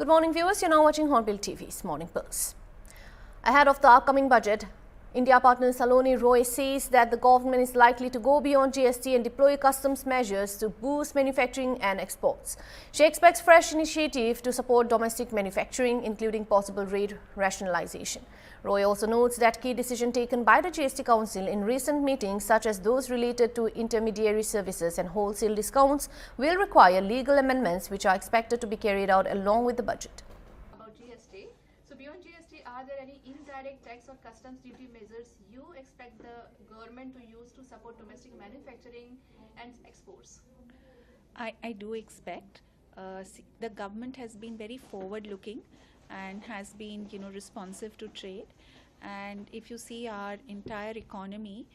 Good morning, viewers. You're now watching Hornbill TV's Morning Pulse. Ahead of the upcoming budget, India partner Saloni Roy says that the government is likely to go beyond GST and deploy customs measures to boost manufacturing and exports. She expects fresh initiative to support domestic manufacturing, including possible rate rationalization. Roy also notes that key decisions taken by the GST Council in recent meetings, such as those related to intermediary services and wholesale discounts, will require legal amendments which are expected to be carried out along with the budget. About GST. So beyond GST, are there any indirect tax or customs duty measures you expect the government to use to support domestic manufacturing and exports? I do expect. The government has been very forward-looking and has been, responsive to trade. And if you see, our entire economy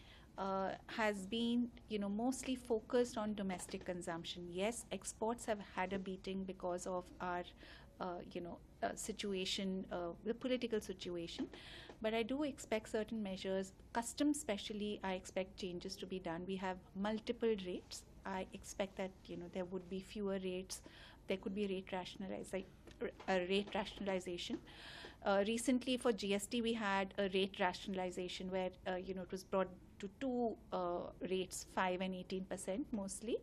has been, mostly focused on domestic consumption. Yes, exports have had a beating because of our, situation, the political situation. But I do expect certain measures, customs especially, I expect changes to be done. We have multiple rates. I expect that, there would be fewer rates. There could be rate rationalization. Recently for GST, we had a rate rationalization where, it was brought to two rates, 5 and 18% mostly.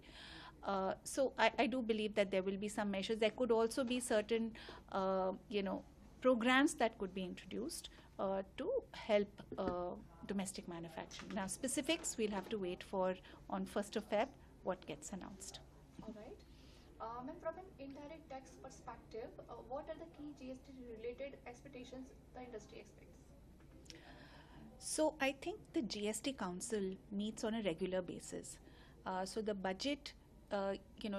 So I do believe that there will be some measures. There could also be certain, programs that could be introduced to help domestic manufacturing. Now, specifics we'll have to wait for on 1st of Feb what gets announced. All right. And from an indirect tax perspective, what are the key GST-related expectations the industry expects? So I think the GST Council meets on a regular basis. So the budget,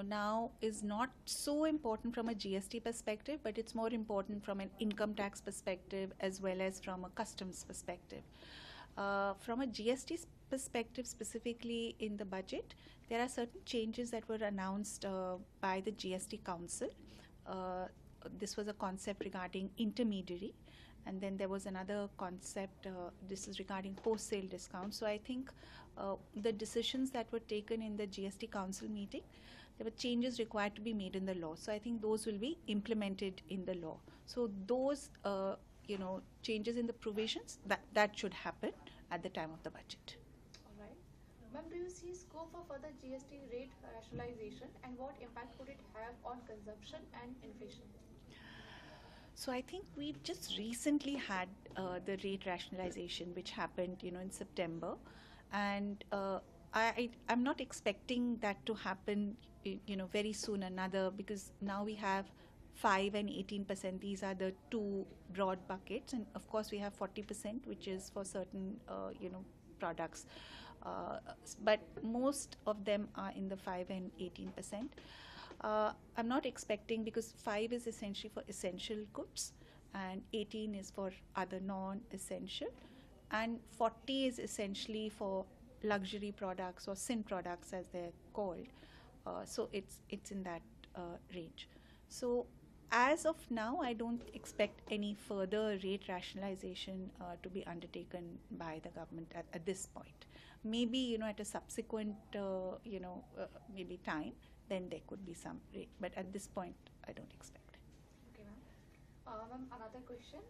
now is not so important from a GST perspective, but it's more important from an income tax perspective as well as from a customs perspective. From a GST perspective, specifically in the budget, there are certain changes that were announced by the GST Council. This was a concept regarding intermediary, and then there was another concept, this is regarding post-sale discounts. So I think the decisions that were taken in the GST Council meeting, there were changes required to be made in the law. So I think those will be implemented in the law. So those, changes in the provisions, that should happen at the time of the budget. All right. Ma'am, do you see scope for further GST rate rationalization, and what impact could it have on consumption and inflation? So I think we just recently had the rate rationalization, which happened, in September, and I'm not expecting that to happen, very soon. Because now we have 5 and 18%. These are the two broad buckets, and of course we have 40%, which is for certain, products. But most of them are in the 5 and 18%. I'm not expecting, because 5 is essentially for essential goods and 18 is for other non-essential, and 40 is essentially for luxury products or sin products as they're called. So it's in that range. So as of now, I don't expect any further rate rationalization to be undertaken by the government at this point. Maybe, at a subsequent, maybe time, then there could be some rate. But at this point, I don't expect. Okay, ma'am. Ma'am, another question.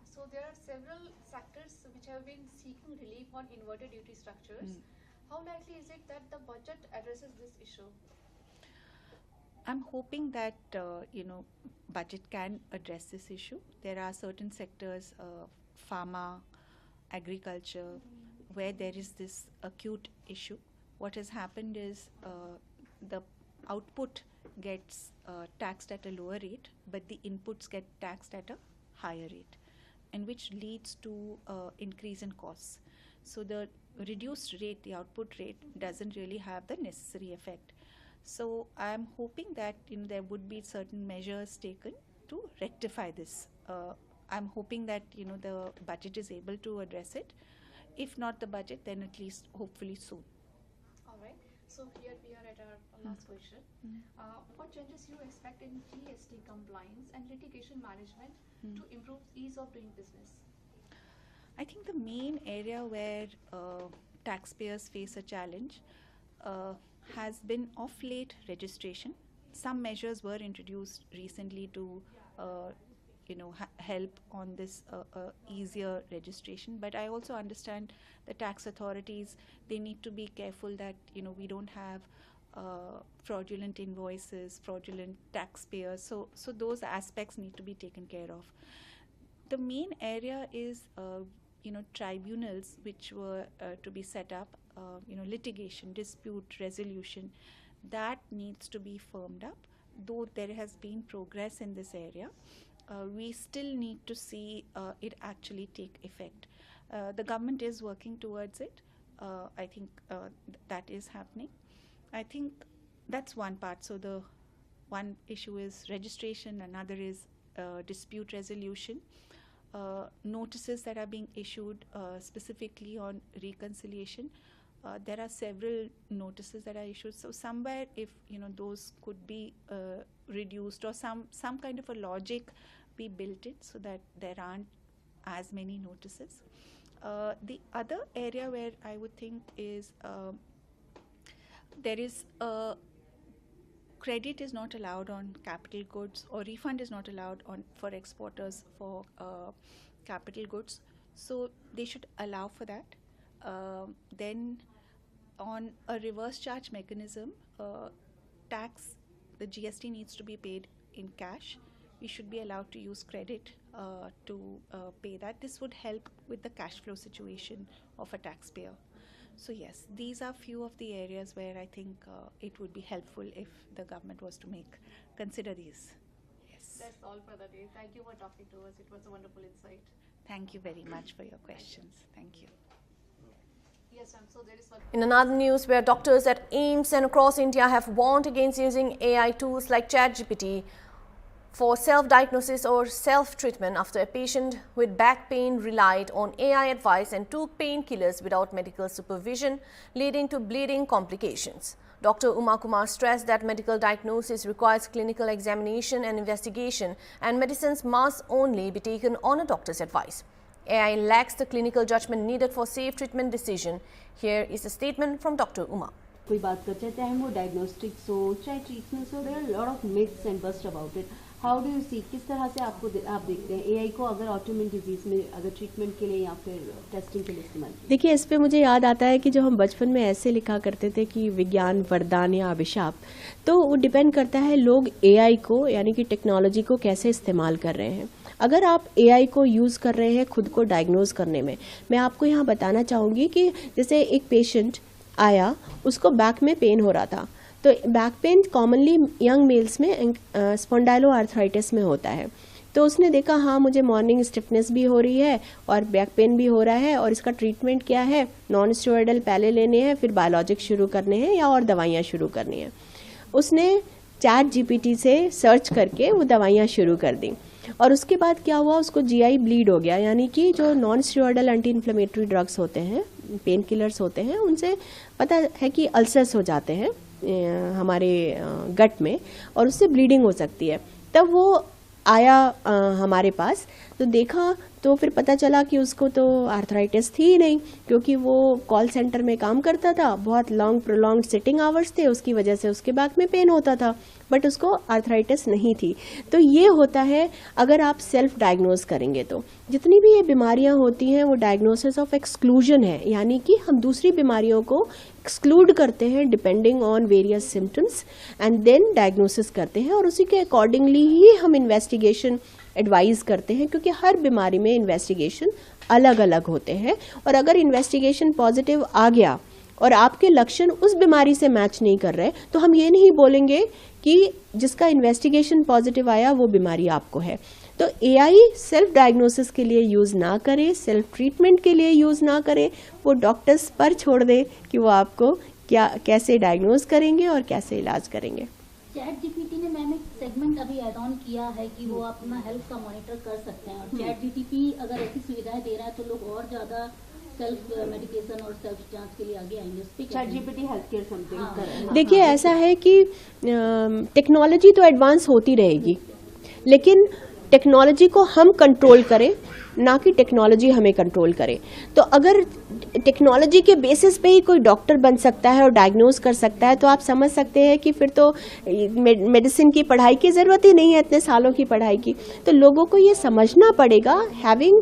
So there are several sectors which have been seeking relief on inverted duty structures. How likely is it that the budget addresses this issue? I'm hoping that, budget can address this issue. There are certain sectors, pharma, agriculture, where there is this acute issue. What has happened is the output gets taxed at a lower rate, but the inputs get taxed at a higher rate, and which leads to increase in costs. So the reduced rate, the output rate, doesn't really have the necessary effect. So I'm hoping that there would be certain measures taken to rectify this. I'm hoping that the budget is able to address it. If not the budget, then at least hopefully soon. All right. So here we are at our last question. What changes you expect in GST compliance and litigation management to improve ease of doing business? I think the main area where taxpayers face a challenge has been of late registration. Some measures were introduced recently to help on this easier registration. But I also understand the tax authorities, they need to be careful that we don't have fraudulent invoices, fraudulent taxpayers. So those aspects need to be taken care of. The main area is tribunals which were to be set up, litigation, dispute resolution, that needs to be firmed up. Though there has been progress in this area, we still need to see it actually take effect. The government is working towards it. I think that is happening. I think that's one part. So the one issue is registration, another is dispute resolution. Notices that are being issued specifically on reconciliation. There are several notices that are issued. So somewhere, if those could be reduced, or some kind of a logic be built in, so that there aren't as many notices. The other area where I would think is there is credit is not allowed on capital goods, or refund is not allowed for exporters for capital goods. So they should allow for that. Then on a reverse charge mechanism, tax, the GST needs to be paid in cash. We should be allowed to use credit to pay that. This would help with the cash flow situation of a taxpayer. So yes, these are few of the areas where I think it would be helpful if the government was to consider these. Yes. That's all for the day. Thank you for talking to us. It was a wonderful insight. Thank you very much for your questions. Thank you. Yes, ma'am. So there is one. In another news, where doctors at AIIMS and across India have warned against using AI tools like ChatGPT for self-diagnosis or self-treatment after a patient with back pain relied on AI advice and took painkillers without medical supervision, leading to bleeding complications. Dr. Uma Kumar stressed that medical diagnosis requires clinical examination and investigation, and medicines must only be taken on a doctor's advice. AI lacks the clinical judgment needed for safe treatment decision. Here is a statement from Dr. Uma. कोई बात करते हैं, चाहे वो diagnostics हो, चाहे treatments हो, there are a lot of myths and bust about it. How do you see, किस तरह से आप देखते हैं AI को अगर autoimmune disease में अगर treatment के लिए या फिर testing के लिए इस्तेमाल? देखिए, इस पे मुझे याद आता है कि जो हम बचपन में ऐसे लिखा करते थे कि विज्ञान वरदान या अभिशाप, तो वो डिपेंड करता है लोग AI को यानी कि टेक्नोलॉजी को कैसे इस्तेमाल कर रहे हैं. अगर आप AI को यूज़ कर रहे हैं खुद को डायग्नोज करने में, मैं आपको यहाँ बताना चाहूँगी कि जैसे एक पेशेंट आया, उसको बैक में पेन हो रहा था, तो back pain commonly young mails में स्पॉन्डाइलोआर्थराइटिस में होता है. तो उसने देखा हाँ मुझे मॉर्निंग स्टिफनेस भी हो रही है और बैक पेन भी हो रहा है, और इसका ट्रीटमेंट क्या है, नॉन स्टेरॉयडल पहले लेने हैं, फिर बायोलॉजिक शुरू करने हैं या और दवाइयाँ शुरू करनी है. उसने ChatGPT से सर्च करके वो दवाइयाँ शुरू कर दी, और उसके बाद क्या हुआ, उसको GI ब्लीड हो गया, यानी कि जो non steroidal anti inflammatory drugs होते हैं, पेन किलर्स होते हैं, उनसे पता है कि अल्सर्स हो जाते हैं हमारे गट में, और उससे ब्लीडिंग हो सकती है. तब वो आया हमारे पास, तो देखा तो फिर पता चला कि उसको तो आर्थराइटिस थी ही नहीं, क्योंकि वो कॉल सेंटर में काम करता था, बहुत लॉन्ग प्रोलॉन्ग्ड सिटिंग आवर्स थे, उसकी वजह से उसके बैक में पेन होता था, बट उसको आर्थराइटिस नहीं थी. तो ये होता है अगर आप सेल्फ डायग्नोज करेंगे. तो जितनी भी ये बीमारियां होती हैं वो डायग्नोसिस ऑफ एक्सक्लूजन है, यानी कि हम दूसरी बीमारियों को एक्सक्लूड करते हैं depending on various symptoms and then diagnosis करते हैं, और उसी के अकॉर्डिंगली ही हम इन्वेस्टिगेशन एडवाइज करते हैं, क्योंकि हर बीमारी में इन्वेस्टिगेशन अलग अलग होते हैं. और अगर इन्वेस्टिगेशन पॉजिटिव आ गया और आपके लक्षण उस बीमारी से मैच नहीं कर रहे, तो हम ये नहीं बोलेंगे कि जिसका इन्वेस्टिगेशन पॉजिटिव आया वो बीमारी आपको है. तो AI सेल्फ डायग्नोसिस के लिए यूज़ ना करे, सेल्फ ट्रीटमेंट के लिए यूज़ ना करे, वो डॉक्टर्स पर छोड़ दे कि वो आपको कैसे डायग्नोज करेंगे और कैसे इलाज करेंगे. ChatGPT ने मैम एक सेगमेंट अभी ऐड ऑन किया है कि वो अपना हेल्थ का मॉनिटर कर सकते हैं, और ChatGPT अगर ऐसी सुविधाएं दे रहा है तो लोग और ज़्यादा सेल्फ मेडिकेशन और सेल्फ जांच के लिए आगे आएंगे. ChatGPT health care something. देखिए, ऐसा है कि टेक्नोलॉजी तो एडवांस होती रहेगी, लेकिन टेक्नोलॉजी को हम कंट्रोल करें, ना कि टेक्नोलॉजी हमें कंट्रोल करे। तो अगर टेक्नोलॉजी के बेसिस पे ही कोई डॉक्टर बन सकता है और डायग्नोज कर सकता है, तो आप समझ सकते हैं कि फिर तो मेडिसिन की पढ़ाई की ज़रूरत ही नहीं है, इतने सालों की पढ़ाई की। तो लोगों को ये समझना पड़ेगा, having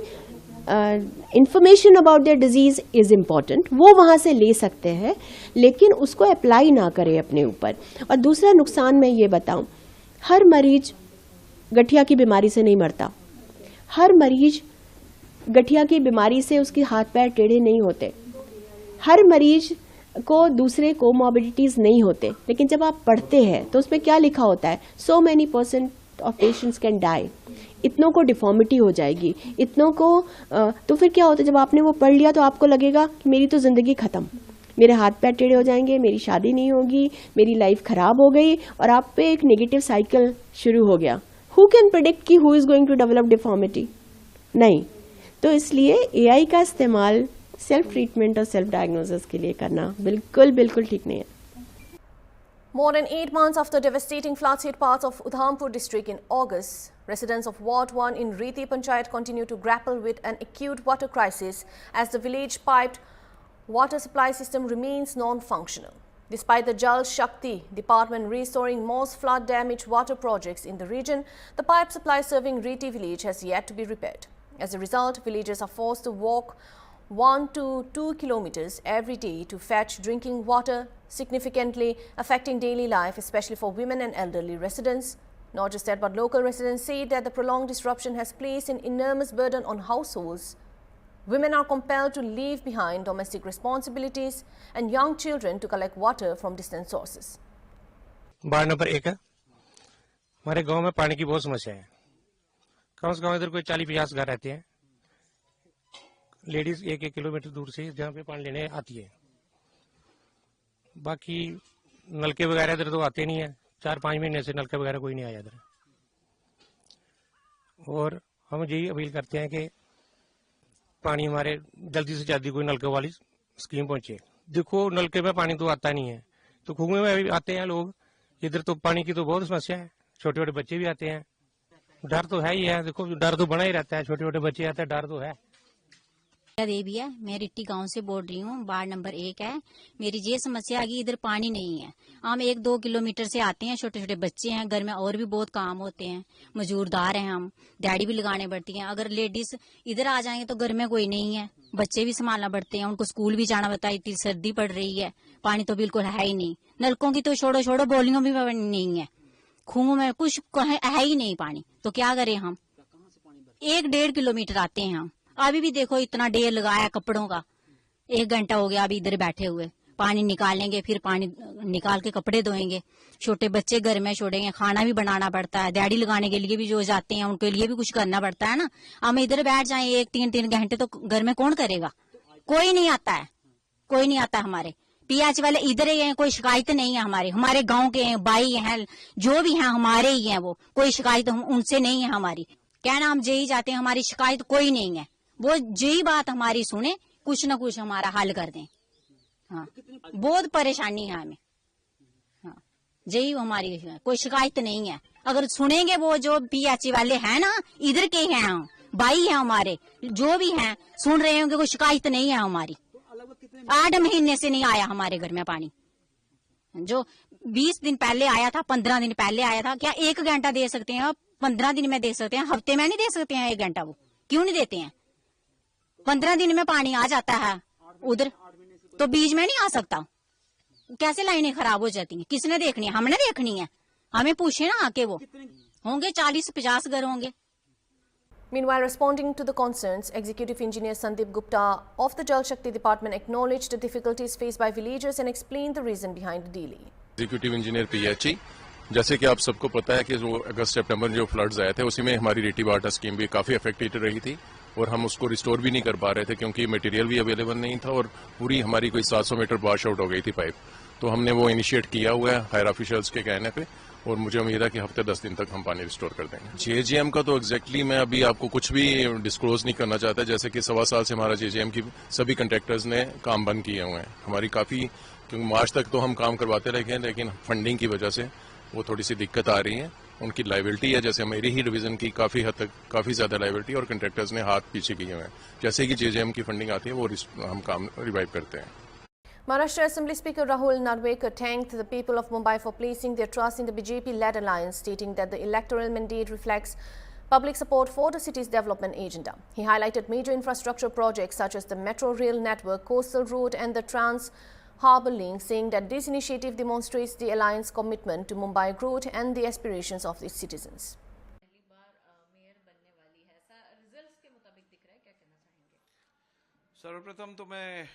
information about their disease is important, वो वहाँ से ले सकते हैं, लेकिन उसको अप्लाई ना करें अपने ऊपर। और दूसरा नुकसान मैं ये बताऊं, हर मरीज गठिया की बीमारी से नहीं मरता, हर मरीज गठिया की बीमारी से उसके हाथ पैर टेढ़े नहीं होते, हर मरीज को दूसरे कोमॉर्बिडिटीज नहीं होते। लेकिन जब आप पढ़ते हैं तो उसमें क्या लिखा होता है, so many % of patients can die, इतनों को डिफॉर्मिटी हो जाएगी, इतनों को तो फिर क्या होता है, जब आपने वो पढ़ लिया तो आपको लगेगा कि मेरी तो जिंदगी खत्म, मेरे हाथ पैर टेढ़े हो जाएंगे, मेरी शादी नहीं होगी, मेरी लाइफ खराब हो गई, और आप पे एक नेगेटिव साइकिल शुरू हो गया। हु कैन प्रेडिक्ट कि who is going to develop deformity? नहीं। तो इसलिए एआई का इस्तेमाल सेल्फ ट्रीटमेंट और सेल्फ डायग्नोसिस के लिए करना बिल्कुल ठीक नहीं है। More than 8 months after devastating floods hit parts of Udhampur district in August, residents of Ward 1 in Riti Panchayat continue to grapple with an acute water crisis as the village piped water supply system remains non-functional. Despite the Jal Shakti department restoring most flood-damaged water projects in the region, the pipe supply serving Riti village has yet to be repaired. As a result, villagers are forced to walk 1 to 2 kilometers every day to fetch drinking water, significantly affecting daily life, especially for women and elderly residents. Not just that, but local residents say that the prolonged disruption has placed an enormous burden on households. Women are compelled to leave behind domestic responsibilities and young children to collect water from distant sources. Ward number 1 है, हमारे गांव में पानी की बहुत समस्या है। कम से कम इधर कोई 40-50 घर रहते हैं, लेडीज 1-1 किलोमीटर दूर से जहाँ पे पानी लेने आती है। बाकी नलके वगैरह इधर तो आते नहीं है, 4-5 महीने से नलके वगैरह कोई नहीं आया इधर। और हम यही अपील करते हैं कि पानी हमारे जल्दी से जल्दी कोई नलके वाली स्कीम पहुंचे। देखो नलके में पानी तो आता नहीं है, तो कुएं में भी आते हैं लोग, इधर तो पानी की तो बहुत समस्या है, छोटे छोटे बच्चे भी आते हैं। डर तो है ही है, देखो डर तो बना ही रहता है, छोटे छोटे बच्चे आते हैं, डर तो है। देवी है, मैं रिट्टी गांव से बोल रही हूँ, वार्ड नंबर 1 है। मेरी ये समस्या है कि इधर पानी नहीं है। हम 1-2 किलोमीटर से आते हैं, छोटे छोटे बच्चे हैं, घर में और भी बहुत काम होते हैं, मजदूरदार हैं, हम दिहाड़ी भी लगाने पड़ती है। अगर लेडीज इधर आ जाएंगे तो घर में कोई नहीं है, बच्चे भी संभालना पड़ते हैं, उनको स्कूल भी जाना पड़ता है, इतनी सर्दी पड़ रही है, पानी तो बिल्कुल है ही नहीं। नलकों की तो छोड़ो बोलियों भी नहीं है, खूहों में कुछ है ही नहीं पानी, तो क्या करें हम। 1-1.5 किलोमीटर आते हैं हम, अभी भी देखो इतना ढेर लगाया कपड़ों का, 1 घंटा हो गया अभी इधर बैठे हुए। पानी निकालेंगे, फिर पानी निकाल के कपड़े धोएंगे, छोटे बच्चे घर में छोड़ेंगे, खाना भी बनाना पड़ता है, दिहाड़ी लगाने के लिए भी जो जाते हैं उनके लिए भी कुछ करना पड़ता है ना। हम इधर बैठ जाएं 1-3 घंटे तो घर में कौन करेगा? कोई नहीं आता है, कोई नहीं आता। हमारे पीएच वाले इधर ही हैं, कोई शिकायत नहीं है। हमारे गाँव के हैं, भाई हैं, जो भी हैं हमारे ही हैं, वो कोई शिकायत उनसे नहीं है हमारी। कहना हम यही चाहते हैं, हमारी शिकायत कोई नहीं है, वो यही बात हमारी सुने, कुछ न कुछ हमारा हल कर दें। हाँ, बहुत परेशानी है हमें। हाँ, यही हमारी, कोई शिकायत नहीं है। अगर सुनेंगे वो जो पीएचई वाले हैं ना, इधर के हैं, हम भाई हैं हमारे, जो भी हैं सुन रहे होंगे, कोई शिकायत नहीं है हमारी। 8 महीने से नहीं आया हमारे घर में पानी, जो 20 दिन पहले आया था, 15 दिन पहले आया था। क्या 1 घंटा दे सकते हैं? 15 दिन में दे सकते हैं, हफ्ते में नहीं दे सकते हैं 1 घंटा? वो क्यों नहीं देते हैं? 15 दिन में पानी आ जाता है उधर, तो बीच में नहीं आ सकता। कैसे लाइनें खराब हो जाती हैं? किसने देखनी है? हमने देखनी है, हमें पूछे ना आके। वो होंगे 40-50 घर होंगे। Meanwhile, responding to the concerns, Executive Engineer Sandeep Gupta of the Jal Shakti Department acknowledged the difficulties faced by villagers and explained the reason behind the delay. Executive engineer PHE, जैसे कि आप सबको पता है कि जो अगस्त-सितंबर जो फ्लड्स आए थे, उसी में हमारी रिटी वाटर स्कीम भी काफी अफेक्टेड रही थी और हम उसको रिस्टोर भी नहीं कर पा रहे थे क्योंकि मटेरियल भी अवेलेबल नहीं था और पूरी हमारी कोई 700 मीटर वॉश आउट हो गई थी पाइप। तो हमने वो इनिशिएट किया हुआ है हायर ऑफिशियल्स के कहने पे, और मुझे उम्मीद है कि हफ्ते 10 दिन तक हम पानी रिस्टोर कर देंगे। जेजेएम का तो एग्जैक्टली मैं अभी आपको कुछ भी डिस्क्लोज नहीं करना चाहता, जैसे कि 1.25 साल से हमारा जेजेएम की सभी कंट्रैक्टर्स ने काम बंद किए हुए हैं। हमारी काफी, क्योंकि मार्च तक तो हम काम करवाते रहे हैं, लेकिन फंडिंग की वजह से वो थोड़ी सी दिक्कत आ रही है। उनकी लाइबिलिटी है, जैसे मेरी ही डिवीजन की काफी हद तक काफी ज्यादा लाइबिलिटी और कंट्रैक्टर्स ने हाथ पीछे किए हुए हैं। जैसे कि जेजेएम की फंडिंग आती है वो हम काम रिवाइव करते हैं। Maharashtra Assembly Speaker Rahul Narvekar thanked the people of Mumbai for placing their trust in the BJP-led alliance, stating that the electoral mandate reflects public support for the city's development agenda. He highlighted major infrastructure projects such as the metro rail network, coastal road and the trans-harbour link, saying that this initiative demonstrates the alliance commitment to Mumbai growth and the aspirations of its citizens. सर्वप्रथम तो मैं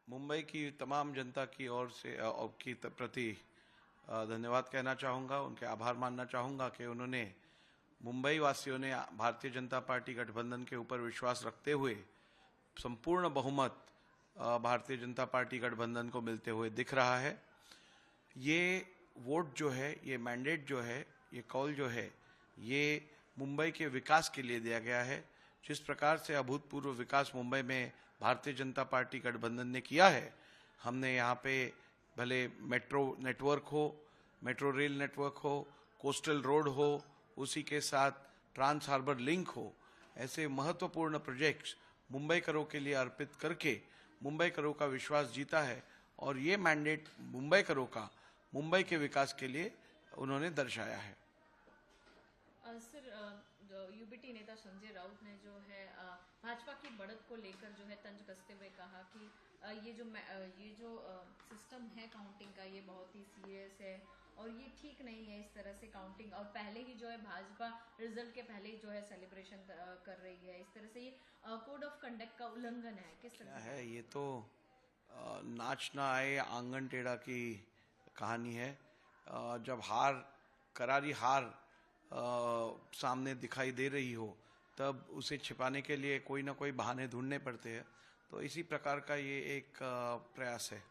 मुंबई की तमाम जनता की ओर से की प्रति धन्यवाद कहना चाहूँगा, उनके आभार मानना चाहूँगा कि उन्होंने मुंबई वासियों ने भारतीय जनता पार्टी गठबंधन के ऊपर विश्वास रखते हुए संपूर्ण बहुमत भारतीय जनता पार्टी गठबंधन को मिलते हुए दिख रहा है। ये वोट जो है, ये मैंडेट जो है, ये कॉल जो है, ये मुंबई के विकास के लिए दिया गया है। जिस प्रकार से अभूतपूर्व विकास मुंबई में भारतीय जनता पार्टी गठबंधन ने किया है, हमने यहाँ पे भले मेट्रो नेटवर्क हो, मेट्रो रेल नेटवर्क हो, कोस्टल रोड हो, उसी के साथ ट्रांस हार्बर लिंक हो, ऐसे महत्वपूर्ण प्रोजेक्ट्स मुंबई करों के लिए अर्पित करके मुंबई करों का विश्वास जीता है और ये मैंडेट मुंबई करों का मुंबई के विकास के लिए उन्होंने दर्शाया है। सर, यूबीटी नेता संजय राउत ने जो है भाजपा की बढ़त को लेकर जो है तंज कसते हुए कहा कि ये जो सिस्टम है काउंटिंग का, ये बहुत ही सीरियस है और ये ठीक नहीं है इस तरह से काउंटिंग, और पहले ही जो है भाजपा रिजल्ट के पहले ही जो है सेलिब्रेशन कर रही है। इस तरह से ये कोड ऑफ कंडक्ट का उल्लंघन है। किस तरह है ये तो नाच ना आए आंगन टेढ़ा की कहानी है। जब करारी हार सामने दिखाई दे रही हो तब उसे छिपाने के लिए कोई ना कोई बहाने ढूंढने पड़ते हैं, तो इसी प्रकार का ये एक प्रयास है।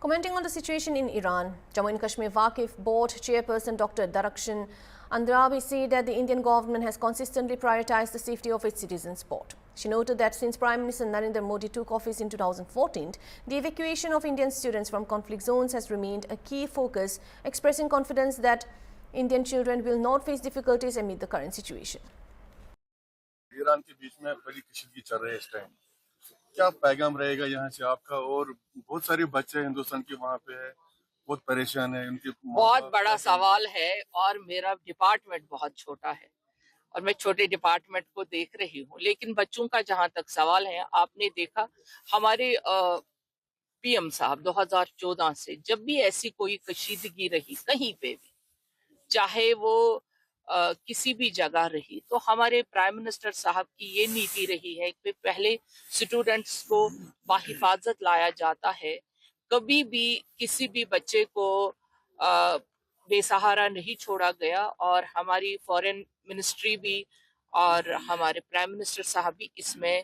Commenting on the situation in Iran, Jammu and Kashmir Waqif Board Chairperson Dr. Darakshan Andrabi said that the Indian government has consistently prioritized the safety of its citizens' sport. She noted that since Prime Minister Narendra Modi took office in 2014, the evacuation of Indian students from conflict zones has remained a key focus, expressing confidence that Indian children will not face difficulties amid the current situation. Iran के बीच में बड़ी कशीदगी चल रही है इस time, क्या पैगाम रहेगा यहाँ से आपका? और बहुत सारे बच्चे हिंदुस्तान के वहाँ पे है, बहुत परेशान है, उनके बहुत बड़ा सवाल है और मेरा डिपार्टमेंट बहुत छोटा है और मैं छोटे डिपार्टमेंट को देख रही हूँ, लेकिन बच्चों का जहाँ तक सवाल है, आपने देखा हमारे पीएम साहब 2014 से जब भी ऐसी कोई कशीदगी रही कहीं पे भी, चाहे वो किसी भी जगह रही, तो हमारे प्राइम मिनिस्टर साहब की ये नीति रही है कि पहले स्टूडेंट्स को बाहिफाजत लाया जाता है, कभी भी किसी भी बच्चे को बेसहारा नहीं छोड़ा गया। और हमारी फॉरेन मिनिस्ट्री भी और हमारे प्राइम मिनिस्टर साहब भी इसमें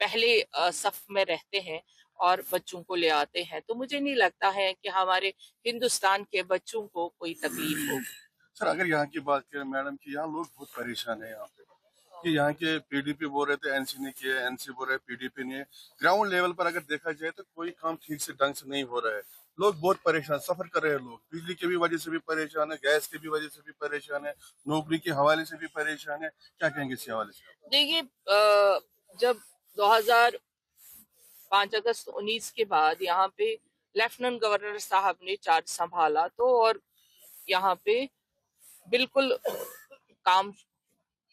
पहले सफ में रहते हैं और बच्चों को ले आते हैं, तो मुझे नहीं लगता है कि हमारे हिंदुस्तान के बच्चों को कोई तकलीफ होगी। सर, अगर यहाँ की बात करें मैडम की, यहाँ लोग बहुत परेशान है यहाँ पे कि यहाँ के पीडीपी बोल रहे थे एनसी ने किया, एनसी बोल रहे पीडीपी ने। ग्राउंड लेवल पर अगर देखा जाए तो कोई काम ठीक से ढंग से नहीं हो रहा है, लोग बहुत परेशान सफर कर रहे हैं। लोग बिजली की भी वजह से भी परेशान है, गैस की भी वजह से भी परेशान है, नौकरी के हवाले से भी परेशान है। क्या कहेंगे इस हवाले से? देखिए, जब 2005 अगस्त 19 के बाद यहाँ पे लेफ्टिनेंट गवर्नर साहब ने चार्ज संभाला, तो और यहाँ पे बिल्कुल काम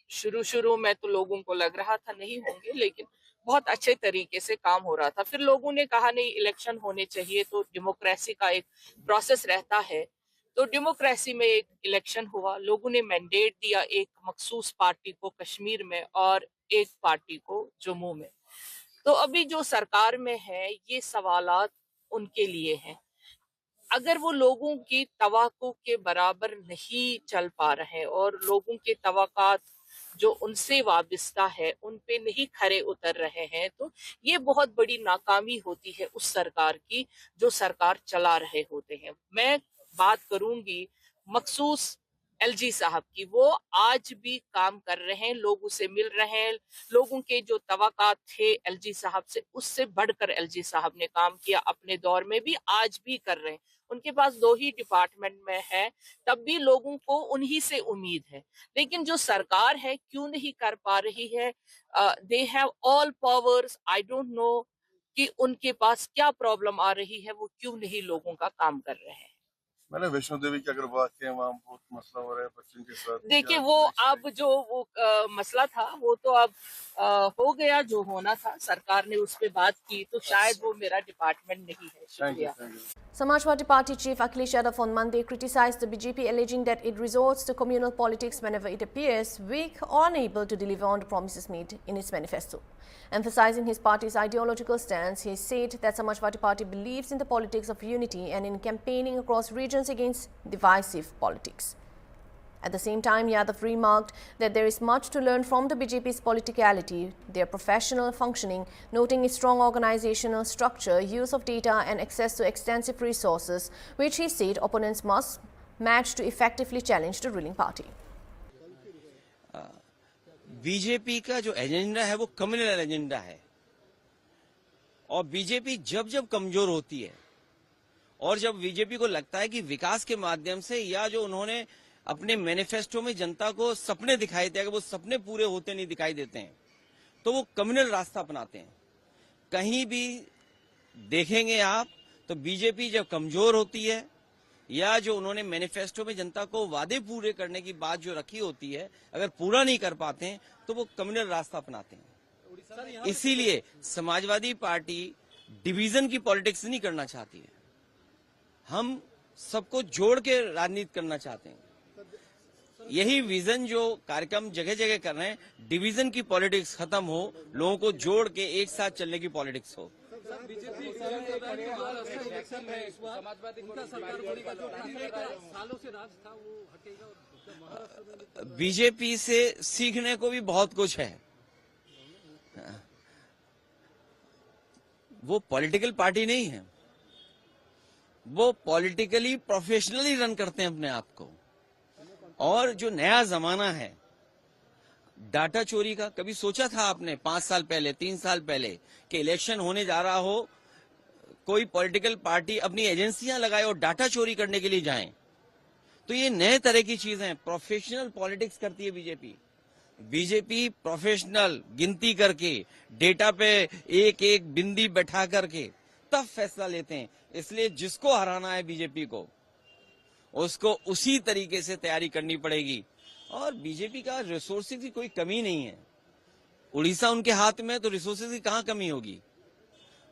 शुरू में तो लोगों को लग रहा था नहीं होंगे, लेकिन बहुत अच्छे तरीके से काम हो रहा था। फिर लोगों ने कहा नहीं, इलेक्शन होने चाहिए, तो डेमोक्रेसी का एक प्रोसेस रहता है, तो डेमोक्रेसी में एक इलेक्शन हुआ, लोगों ने मैंडेट दिया एक मखसूस पार्टी को कश्मीर में और एक पार्टी को जम्मू में। तो अभी जो सरकार में है, ये सवालात उनके लिए हैं। अगर वो लोगों की तवक्को के बराबर नहीं चल पा रहे और लोगों के तवक्कात जो उनसे वाबस्ता है उन पे नहीं खरे उतर रहे हैं, तो ये बहुत बड़ी नाकामी होती है उस सरकार की जो सरकार चला रहे होते हैं। मैं बात करूंगी मखसूस एलजी साहब की, वो आज भी काम कर रहे हैं, लोगों से मिल रहे हैं, लोगों के जो तवक्कात थे एलजी साहब से, उससे बढ़कर एलजी साहब ने काम किया अपने दौर में भी, आज भी कर रहे हैं। उनके पास 2 ही डिपार्टमेंट में है, तब भी लोगों को उन्हीं से उम्मीद है। लेकिन जो सरकार है क्यों नहीं कर पा रही है? They have all powers, I don't know कि उनके पास क्या प्रॉब्लम आ रही है, वो क्यों नहीं लोगों का काम कर रहे हैं। मैंने वैष्णो देवी की अगर बात करें, वहाँ बहुत मसला हो रहा है बच्चों के साथ। देखिए वो अब जो वो मसला था वो तो अब हो गया, जो होना था, सरकार ने उस पे बात की, तो शायद वो मेरा डिपार्टमेंट नहीं है। शुक्रिया। Samajwadi Party chief Akhilesh Yadav on Monday criticized the BJP, alleging that it resorts to communal politics whenever it appears weak or unable to deliver on the promises made in its manifesto. Emphasizing his party's ideological stance, he said that Samajwadi Party believes in the politics of unity and in campaigning across regions against divisive politics. At the same time, Yadav remarked that there is much to learn from the BJP's politicality, their professional functioning, noting its strong organizational structure, use of data and access to extensive resources, which he said opponents must match to effectively challenge the ruling party. BJP का जो agenda है वो communal agenda है, और BJP जब जब कमजोर होती है और जब बीजेपी को लगता है कि विकास के माध्यम से, या जो उन्होंने अपने मैनिफेस्टो में जनता को सपने दिखाए थे, अगर वो सपने पूरे होते नहीं दिखाई देते हैं, तो वो कम्युनल रास्ता अपनाते हैं। कहीं भी देखेंगे आप तो बीजेपी जब कमजोर होती है, या जो उन्होंने मैनिफेस्टो में जनता को वादे पूरे करने की बात जो रखी होती है, अगर पूरा नहीं कर पाते हैं तो वो कम्युनल रास्ता अपनाते हैं। इसीलिए समाजवादी पार्टी डिवीजन की पॉलिटिक्स नहीं करना चाहती है, हम सबको जोड़ के राजनीति करना चाहते हैं। यही विजन जो कार्यक्रम जगह जगह कर रहे हैं, डिवीजन की पॉलिटिक्स खत्म हो, लोगों को जोड़ के एक साथ चलने की पॉलिटिक्स हो। बीजेपी से सीखने को भी बहुत कुछ है। वो पॉलिटिकल पार्टी नहीं है, वो पॉलिटिकली प्रोफेशनली रन करते हैं अपने आप को। और जो नया जमाना है डाटा चोरी का, कभी सोचा था आपने 5 साल पहले, 3 साल पहले कि इलेक्शन होने जा रहा हो, कोई पॉलिटिकल पार्टी अपनी एजेंसियां लगाए और डाटा चोरी करने के लिए जाएं? तो ये नए तरह की चीजें, प्रोफेशनल पॉलिटिक्स करती है बीजेपी। बीजेपी प्रोफेशनल गिनती करके, डेटा पे एक एक बिंदी बैठा करके तब फैसला लेते हैं। इसलिए जिसको हराना है बीजेपी को, उसको उसी तरीके से तैयारी करनी पड़ेगी। और बीजेपी का रिसोर्सेज की कोई कमी नहीं है। उड़ीसा उनके हाथ में, तो रिसोर्सेज की कहां कमी होगी?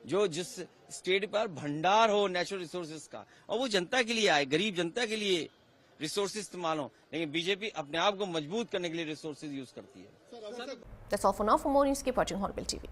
जो जिस स्टेट पर भंडार हो नेचुरल रिसोर्सेज का, और वो जनता के लिए आए, गरीब जनता के लिए रिसोर्सेज इस्तेमाल हो। लेकिन बीजेपी अपने आप को मजबूत करने के लिए रिसोर्सेज यूज करती है। That's all for now. For more news, keep watching Hornbill TV.